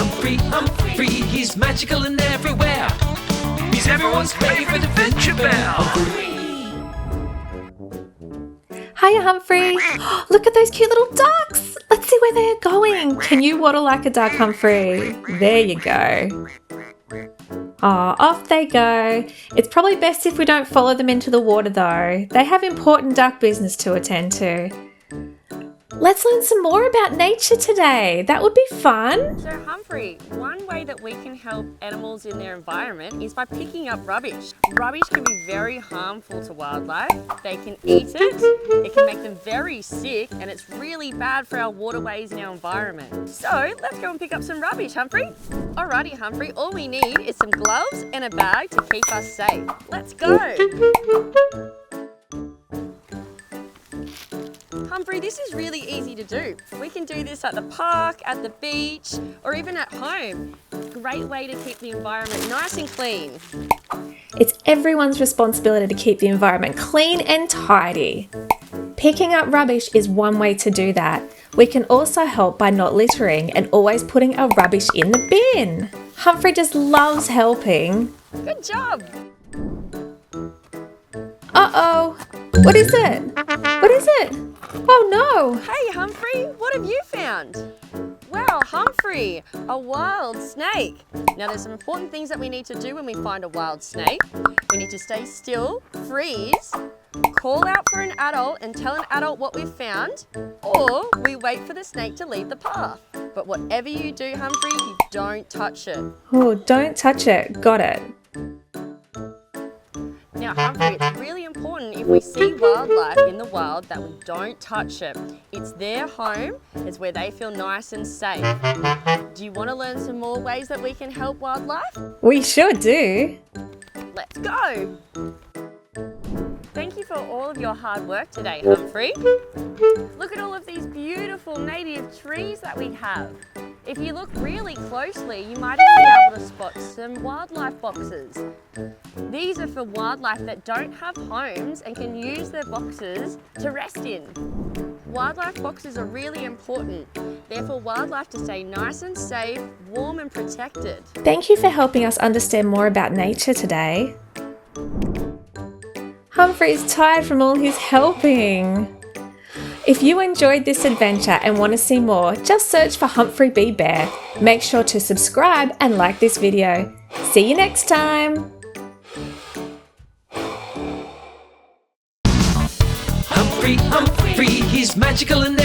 Humphrey, he's magical and everywhere. He's everyone's favourite adventure bear. Hiya, Humphrey. Look at those cute little ducks. Let's see where they are going. Can you waddle like a duck, Humphrey? There you go. Oh, off they go. It's probably best if we don't follow them into the water though. They have important duck business to attend to. Let's learn some more about nature today. That would be fun. So Humphrey, one way that we can help animals in their environment is by picking up rubbish. Rubbish can be very harmful to wildlife. They can eat it can make them very sick, and it's really bad for our waterways and our environment. So let's go and pick up some rubbish, Humphrey. Alrighty, Humphrey, all we need is some gloves and a bag to keep us safe. Let's go. Humphrey, this is really easy to do. We can do this at the park, at the beach, or even at home. Great way to keep the environment nice and clean. It's everyone's responsibility to keep the environment clean and tidy. Picking up rubbish is one way to do that. We can also help by not littering and always putting our rubbish in the bin. Humphrey just loves helping. Good job. Uh-oh. What is it? What is it? Oh no! Hey Humphrey, what have you found? Wow, Humphrey, a wild snake. Now there's some important things that we need to do when we find a wild snake. We need to stay still, freeze, call out for an adult and tell an adult what we've found, or we wait for the snake to leave the path. But whatever you do, Humphrey, you don't touch it. Oh, don't touch it. Got it. Now Humphrey, it's really important if we see wildlife in the wild that we don't touch it. It's their home, it's where they feel nice and safe. Do you want to learn some more ways that we can help wildlife? We sure do. Let's go! Thank you for all of your hard work today, Humphrey. Look at all of these beautiful native trees that we have. If you look really closely, you might even be able to spot some wildlife boxes. These are for wildlife that don't have homes and can use their boxes to rest in. Wildlife boxes are really important. They're for wildlife to stay nice and safe, warm and protected. Thank you for helping us understand more about nature today. Humphrey's tired from all his helping. If you enjoyed this adventure and want to see more, just search for Humphrey B Bear. Make sure to subscribe and like this video. See you next time. Humphrey, he's magical and